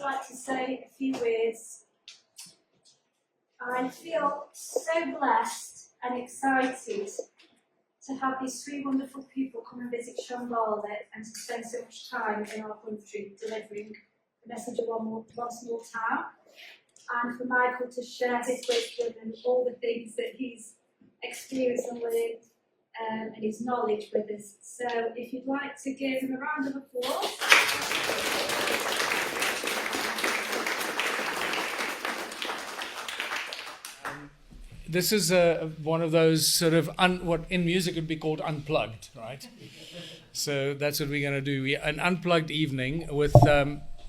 like to say a few words. I feel so blessed and excited to have these three wonderful people come and visit Shambhala and to spend so much time in our country delivering the message of one small town, and for Michael to share his wisdom and all the things that he's experienced and learned and his knowledge with us. So if you'd like to give him a round of applause. This is one of those sort of, what in music would be called unplugged, right? So that's what we're going to do. An unplugged evening with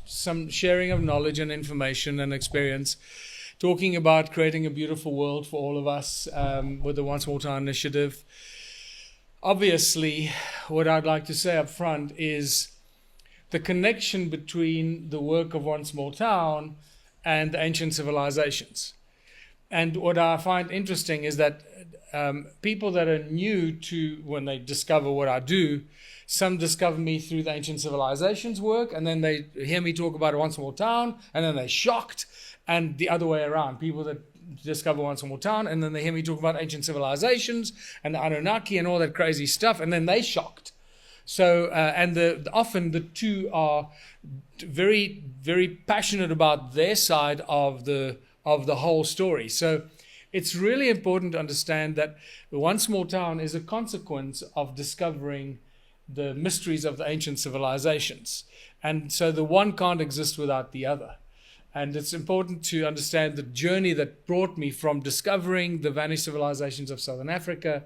some sharing of knowledge and information and experience, talking about creating a beautiful world for all of us with the One Small Town initiative. Obviously, what I'd like to say up front is the connection between the work of One Small Town and the ancient civilizations. And what I find interesting is that people that are new to when they discover what I do, some discover me through the ancient civilizations work, and then they hear me talk about One Small Town, and then they're shocked, and the other way around. People that discover One Small Town, and then they hear me talk about ancient civilizations and the Anunnaki and all that crazy stuff, and then they're shocked. So, often the two are very, very passionate about their side of the whole story. So it's really important to understand that the One Small Town is a consequence of discovering the mysteries of the ancient civilizations. And so the one can't exist without the other. And it's important to understand the journey that brought me from discovering the vanished civilizations of Southern Africa,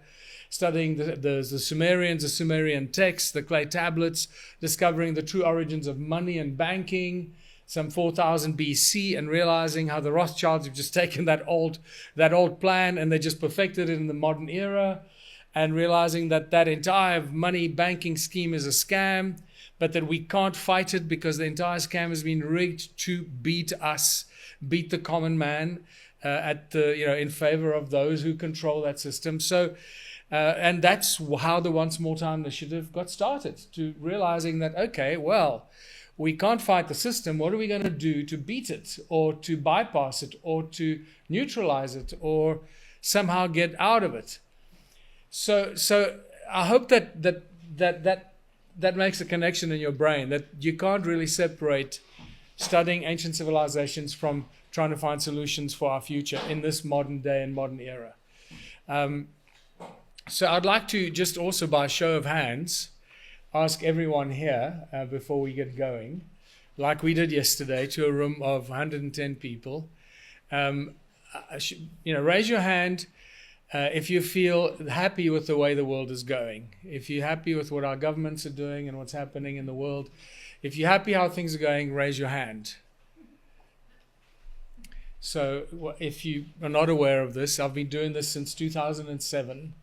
studying the Sumerians, the Sumerian texts, the clay tablets, discovering the true origins of money and banking, some 4000 BC, and realizing how the Rothschilds have just taken that old plan and they just perfected it in the modern era, and realizing that entire money banking scheme is a scam, but that we can't fight it because the entire scam has been rigged to beat the common man in favor of those who control that system. So, and that's how the One Small Town initiative got started, to realizing that, okay, well, we can't fight the system. What are we going to do to beat it, or to bypass it, or to neutralize it, or somehow get out of it? So I hope that makes a connection in your brain, that you can't really separate studying ancient civilizations from trying to find solutions for our future in this modern day and modern era. So I'd like to just also, by show of hands, ask everyone here before we get going, like we did yesterday to a room of 110 people. Raise your hand if you feel happy with the way the world is going. If you're happy with what our governments are doing and what's happening in the world. If you're happy how things are going, raise your hand. So if you are not aware of this, I've been doing this since 2007.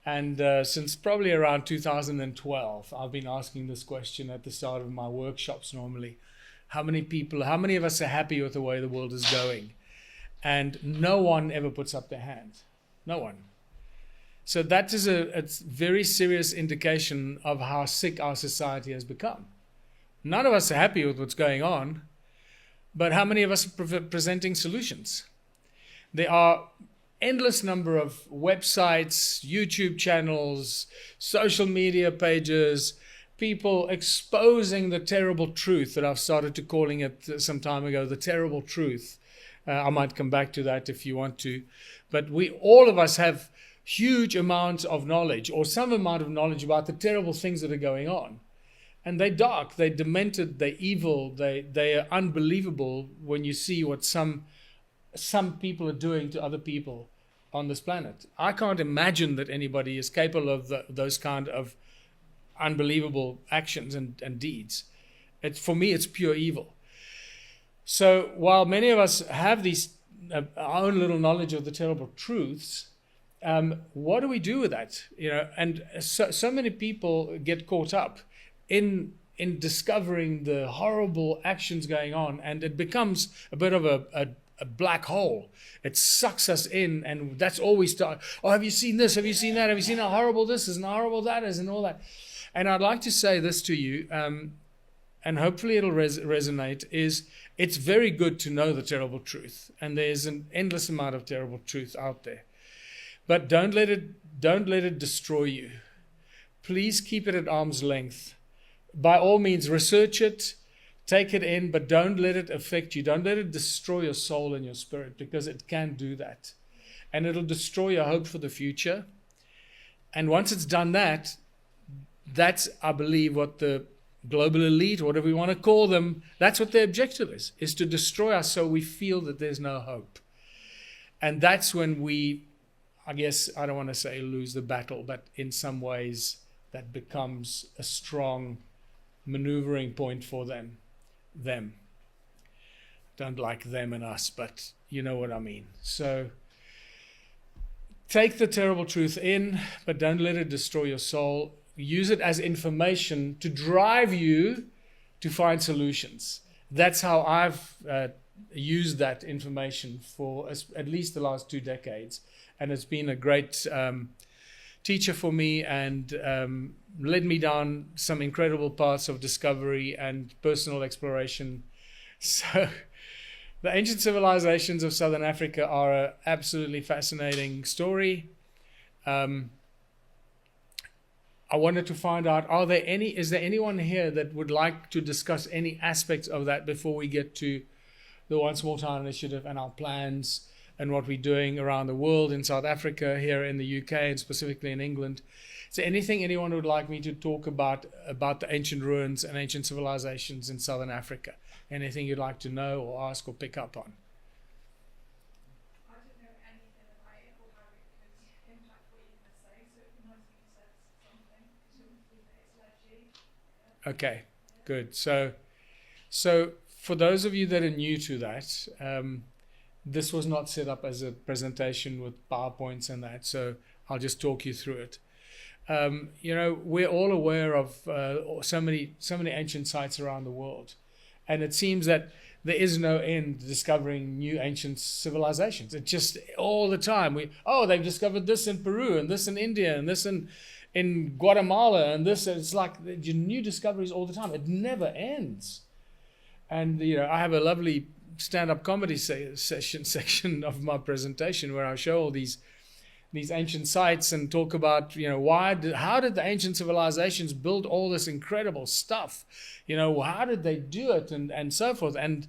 And since probably around 2012, I've been asking this question at the start of my workshops normally. How many of us are happy with the way the world is going? And no one ever puts up their hand. No one. So that is a very serious indication of how sick our society has become. None of us are happy with what's going on, but how many of us are presenting solutions? There are endless number of websites, YouTube channels, social media pages, people exposing the terrible truth that I've started to calling it some time ago, the terrible truth. I might come back to that if you want to. But all of us have huge amounts of knowledge, or some amount of knowledge, about the terrible things that are going on. And they're dark, they're demented, they're evil, they are unbelievable when you see what some people are doing to other people on this planet. I can't imagine that anybody is capable of those kind of unbelievable actions and deeds. For me, it's pure evil. So while many of us have these our own little knowledge of the terrible truths, what do we do with that? And so many people get caught up in discovering the horrible actions going on, and it becomes a bit of a black hole. It sucks us in, and that's all we start. Oh, have you seen this? Have you seen that? Have you seen how horrible this is and how horrible that is and all that? And I'd like to say this to you, and and hopefully it'll resonate, is it's very good to know the terrible truth, and there's an endless amount of terrible truth out there. But don't let it destroy you. Please keep it at arm's length. By all means, research it, take it in, but don't let it affect you. Don't let it destroy your soul and your spirit, because it can do that. And it'll destroy your hope for the future. And once it's done that, that's, I believe, what the global elite, whatever we want to call them, that's what their objective is to destroy us so we feel that there's no hope. And that's when we, I guess, I don't want to say lose the battle, but in some ways that becomes a strong maneuvering point for them. Don't like them and us, but you know what I mean. So take the terrible truth in, but don't let it destroy your soul. Use it as information to drive you to find solutions. That's how I've used that information for at least the last 2 decades. And it's been a great teacher for me, and led me down some incredible paths of discovery and personal exploration. So the ancient civilizations of Southern Africa are an absolutely fascinating story. I wanted to find out, is there anyone here that would like to discuss any aspects of that before we get to the One Small Town Initiative and our plans and what we're doing around the world, in South Africa, here in the UK, and specifically in England? Is there anything anyone would like me to talk about the ancient ruins and ancient civilizations in Southern Africa? Anything you'd like to know or ask or pick up on? I don't know anything about it or how it could impact what you're going to say, so it'd be nice if you said something, because it's led you. Okay, good. So for those of you that are new to that, this was not set up as a presentation with PowerPoints and that, so I'll just talk you through it. We're all aware of so many ancient sites around the world, and it seems that there is no end to discovering new ancient civilizations. It's just all the time. They've discovered this in Peru, and this in India, and this in Guatemala, and this. It's like new discoveries all the time. It never ends. And I have a lovely stand-up comedy section of my presentation where I show all these ancient sites and talk about how did the ancient civilizations build all this incredible stuff, how did they do it, and so forth. And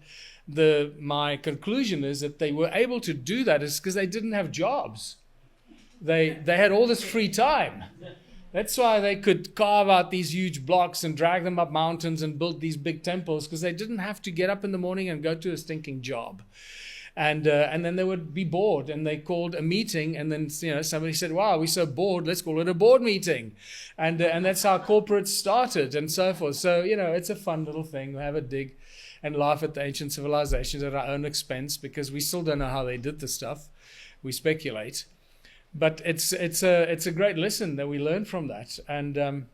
my conclusion is that they were able to do that is because they didn't have jobs. They had all this free time. That's why they could carve out these huge blocks and drag them up mountains and build these big temples, because they didn't have to get up in the morning and go to a stinking job. And then they would be bored, and they called a meeting, and then somebody said, "Wow, we're so bored, let's call it a board meeting," and that's how corporates started, and so forth. So it's a fun little thing. We have a dig and laugh at the ancient civilizations at our own expense, because we still don't know how they did the stuff. We speculate, but it's a great lesson that we learn from that. And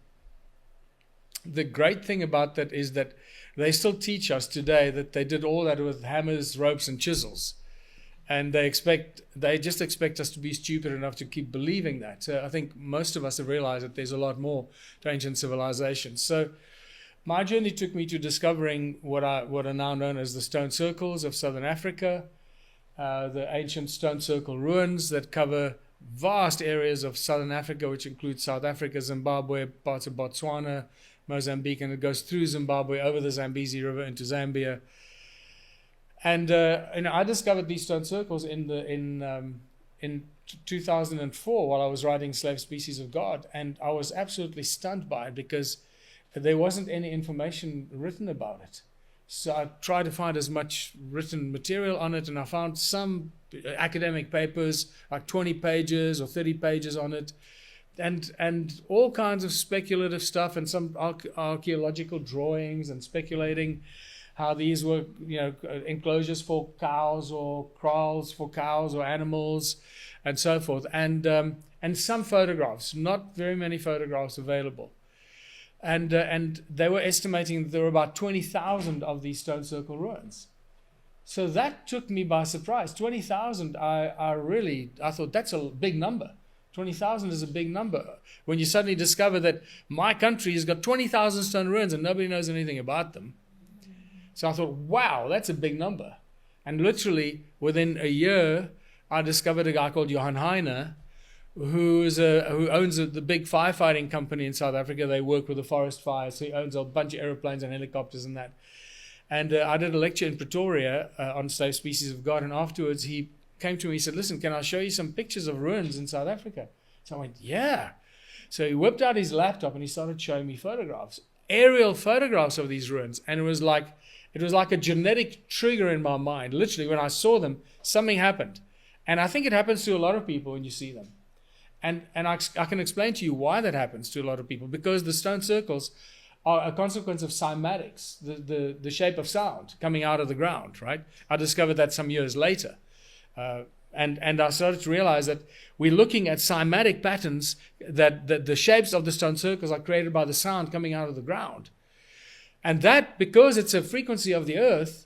the great thing about that is that they still teach us today that they did all that with hammers, ropes, and chisels. And they just expect us to be stupid enough to keep believing that. So I think most of us have realized that there's a lot more to ancient civilizations. So my journey took me to discovering what are now known as the stone circles of Southern Africa, the ancient stone circle ruins that cover vast areas of Southern Africa, which include South Africa, Zimbabwe, parts of Botswana, Mozambique, and it goes through Zimbabwe over the Zambezi River into Zambia. And I discovered these stone circles in 2004 while I was writing Slave Species of God, and I was absolutely stunned by it because there wasn't any information written about it. So I tried to find as much written material on it, and I found some academic papers, like 20 pages or 30 pages on it, and all kinds of speculative stuff, and some archaeological drawings, and speculating how these were, enclosures for cows or kraals for cows or animals, and so forth, and some photographs, not very many photographs available. And they were estimating that there were about 20,000 of these stone circle ruins. So that took me by surprise. 20,000, I thought that's a big number. 20,000 is a big number. When you suddenly discover that my country has got 20,000 stone ruins and nobody knows anything about them. So I thought, wow, that's a big number. And literally within a year, I discovered a guy called Johannesburg who owns the big firefighting company in South Africa. They work with the forest fires. So he owns a bunch of aeroplanes and helicopters and that. And I did a lecture in Pretoria on Safe Species of God. And afterwards, he came to me and said, listen, can I show you some pictures of ruins in South Africa? So I went, yeah. So he whipped out his laptop and he started showing me photographs, aerial photographs of these ruins. And it was like a genetic trigger in my mind. Literally, when I saw them, something happened. And I think it happens to a lot of people when you see them. And I can explain to you why that happens to a lot of people, because the stone circles are a consequence of cymatics, the shape of sound coming out of the ground, right? I discovered that some years later. And I started to realize that we're looking at cymatic patterns, that the shapes of the stone circles are created by the sound coming out of the ground. And that, because it's a frequency of the earth,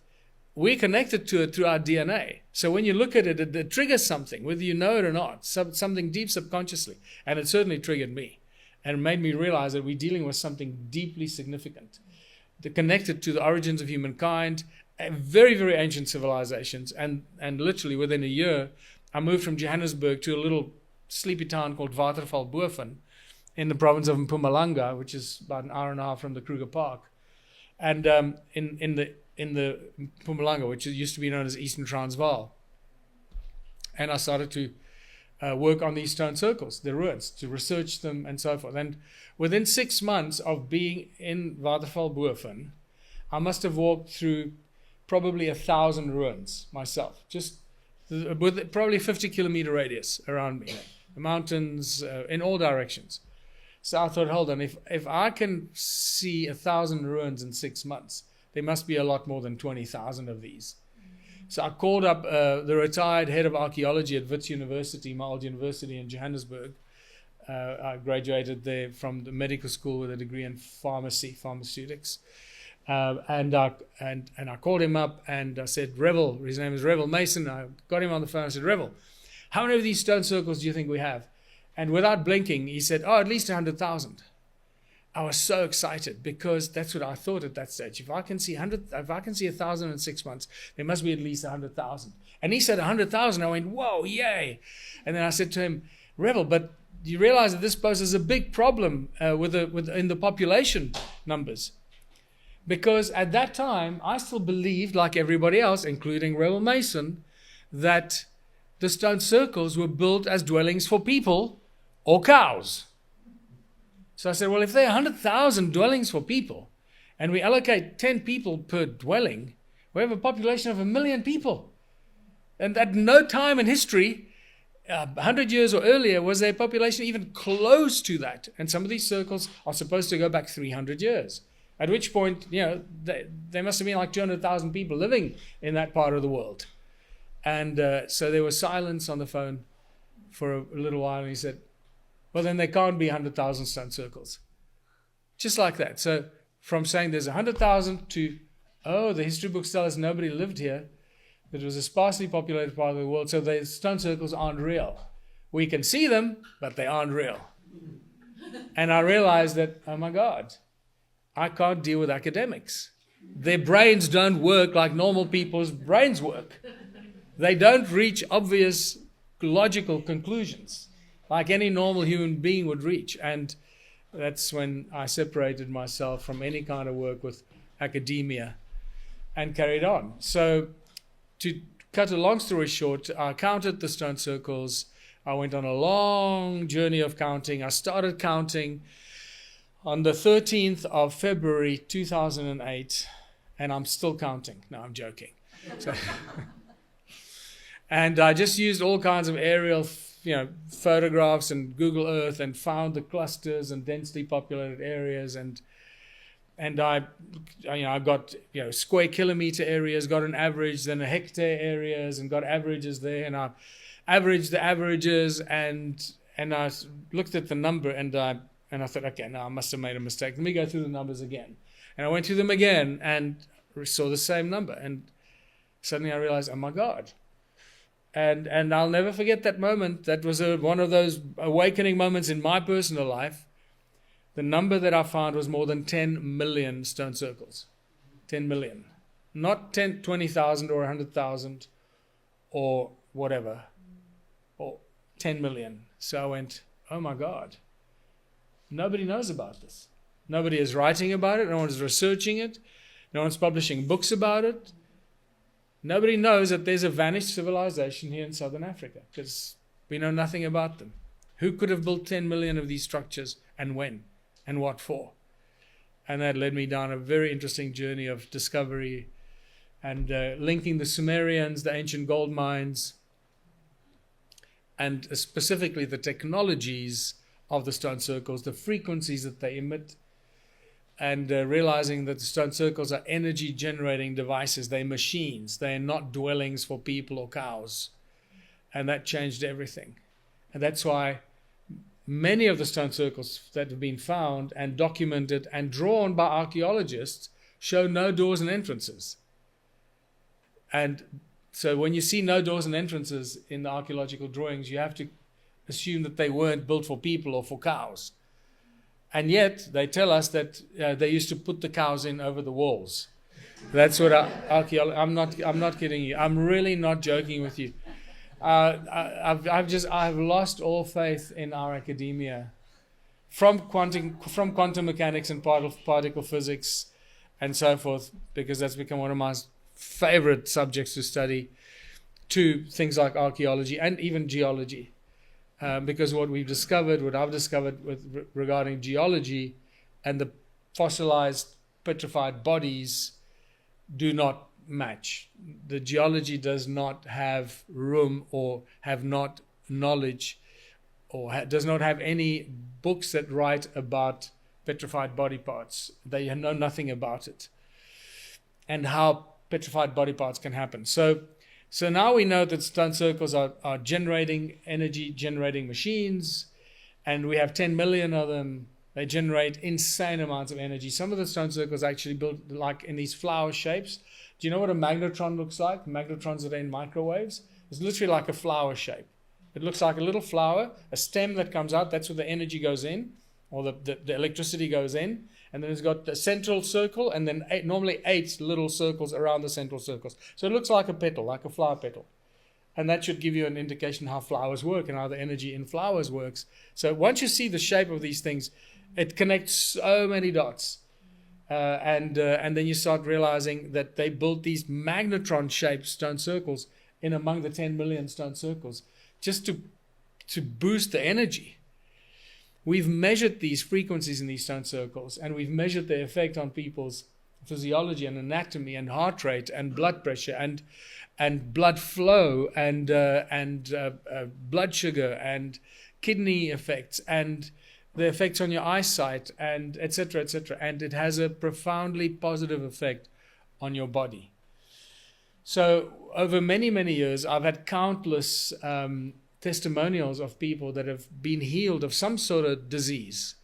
we're connected to it through our DNA. So when you look at it, it triggers something, whether you know it or not, something deep subconsciously. And it certainly triggered me. And it made me realize that we're dealing with something deeply significant, connected to the origins of humankind, very, very ancient civilizations. And literally within a year, I moved from Johannesburg to a little sleepy town called Watervalboven in the province of Mpumalanga, which is about an hour and a half from the Kruger Park. And in the Mpumalanga, which used to be known as Eastern Transvaal. And I started to work on these stone circles, the ruins, to research them and so forth. And within 6 months of being in Watervalboven, I must have walked through probably 1,000 ruins myself, just with probably 50-kilometer radius around me, the mountains in all directions. So I thought, hold on, if I can see 1,000 ruins in 6 months, there must be a lot more than 20,000 of these. So I called up the retired head of archaeology at Wits University, my old university in Johannesburg. I graduated there from the medical school with a degree in pharmaceutics. And I called him up and I said, Revel, his name is Revel Mason. I got him on the phone. I said, Revel, how many of these stone circles do you think we have? And without blinking, he said, at least 100,000. I was so excited because that's what I thought at that stage. If I can see 1,000 in 6 months, there must be at least 100,000. And he said 100,000. I went, whoa, yay. And then I said to him, Revel, but you realize that this poses a big problem in the population numbers. Because at that time, I still believed, like everybody else, including Revel Mason, that the stone circles were built as dwellings for people or cows. So I said, well, if there are 100,000 dwellings for people, and we allocate 10 people per dwelling, we have a population of 1 million people. And at no time in history, 100 years or earlier, was there a population even close to that. And some of these circles are supposed to go back 300 years. At which point, there must have been like 200,000 people living in that part of the world. And so there was silence on the phone for a little while. And he said, well, then there can't be 100,000 stone circles. Just like that. So from saying there's 100,000 to, the history books tell us nobody lived here. It was a sparsely populated part of the world. So the stone circles aren't real. We can see them, but they aren't real. And I realized that, oh my God, I can't deal with academics. Their brains don't work like normal people's brains work. They don't reach obvious logical conclusions like any normal human being would reach. And that's when I separated myself from any kind of work with academia and carried on. So to cut a long story short, I counted the stone circles. I went on a long journey of counting. I started counting on the 13th of February 2008, and I'm still counting. No, I'm joking. So, and I just used all kinds of aerial, photographs and Google Earth, and found the clusters and densely populated areas, and I got square kilometer areas, got an average, then a hectare areas, and got averages there, and I averaged the averages, and I looked at the number, and I thought, okay, no, I must have made a mistake. Let me go through the numbers again. And I went through them again and saw the same number. And suddenly I realized, oh my God, And I'll never forget that moment. That was one of those awakening moments in my personal life. The number that I found was more than 10 million stone circles. 10 million. Not 10, 20,000 or 100,000 or whatever. Or 10 million. So I went, oh my God. Nobody knows about this. Nobody is writing about it. No one is researching it. No one's publishing books about it. Nobody knows that there's a vanished civilization here in southern Africa because we know nothing about them. Who could have built 10 million of these structures and when and what for? And that led me down a very interesting journey of discovery and linking the Sumerians, the ancient gold mines, and specifically the technologies of the stone circles, the frequencies that they emit, and realizing that the stone circles are energy generating devices. They're machines. They're not dwellings for people or cows. And that changed everything. And that's why many of the stone circles that have been found and documented and drawn by archaeologists show no doors and entrances. And so when you see no doors and entrances in the archaeological drawings, you have to assume that they weren't built for people or for cows. And yet, they tell us that they used to put the cows in over the walls. That's what archaeology. I'm not kidding you. I'm really not joking with you. I've lost all faith in our academia, from quantum mechanics and particle physics, and so forth, because that's become one of my favorite subjects to study, to things like archaeology and even geology. Because what I've discovered regarding geology and the fossilized petrified bodies do not match. The geology does not have room or have not knowledge or does not have any books that write about petrified body parts. They know nothing about it and how petrified body parts can happen. So now we know that stone circles are generating energy, generating machines, and we have 10 million of them. They generate insane amounts of energy. Some of the stone circles are actually built like in these flower shapes. Do you know what a magnetron looks like? Magnetrons that are in microwaves. It's literally like a flower shape. It looks like a little flower, a stem that comes out. That's where the energy goes in, or the electricity goes in. And then it's got the central circle, and then normally 8 little circles around the central circles. So it looks like a petal, like a flower petal. And that should give you an indication how flowers work and how the energy in flowers works. So once you see the shape of these things, it connects so many dots. And then you start realizing that they built these magnetron-shaped stone circles in among the 10 million stone circles just to boost the energy. We've measured these frequencies in these stone circles, and we've measured their effect on people's physiology and anatomy and heart rate and blood pressure and blood flow and blood sugar and kidney effects and the effects on your eyesight and etc. etc. And it has a profoundly positive effect on your body. So over many, many years, I've had countless testimonials of people that have been healed of some sort of disease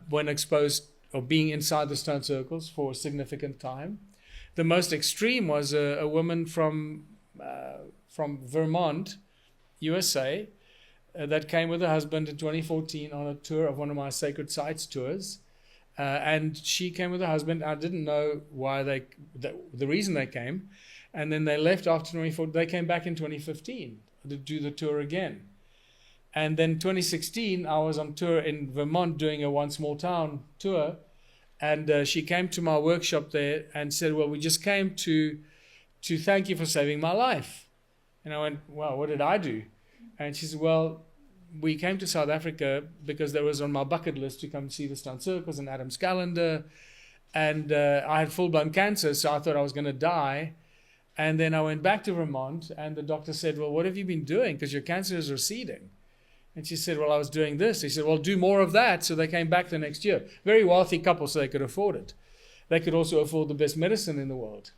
when exposed or being inside the stone circles for a significant time. The most extreme was a woman from Vermont, USA, that came with her husband in 2014 on a tour of one of my Sacred Sites tours. And she came with her husband. I didn't know why the reason they came. And then they left after 2014. They came back in 2015 to do the tour again. And then 2016, I was on tour in Vermont doing a One Small Town tour. And she came to my workshop there and said, well, we just came to thank you for saving my life. And I went, well, what did I do? And she said, well, we came to South Africa because there was on my bucket list to come see the stone circles and Adam's calendar. And I had full-blown cancer, so I thought I was going to die. And then I went back to Vermont, and the doctor said, well, what have you been doing? Because your cancer is receding. And she said, well, I was doing this. He said, well, do more of that. So they came back the next year. Very wealthy couple, so they could afford it. They could also afford the best medicine in the world.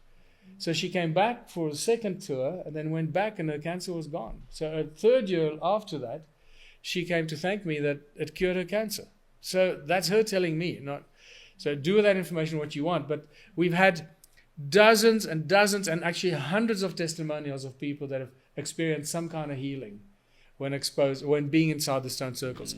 So she came back for a second tour and then went back and her cancer was gone. So a third year after that, she came to thank me that it cured her cancer. So that's her telling me. So do with that information what you want. But we've had dozens and dozens and actually hundreds of testimonials of people that have experience some kind of healing when being inside the stone circles.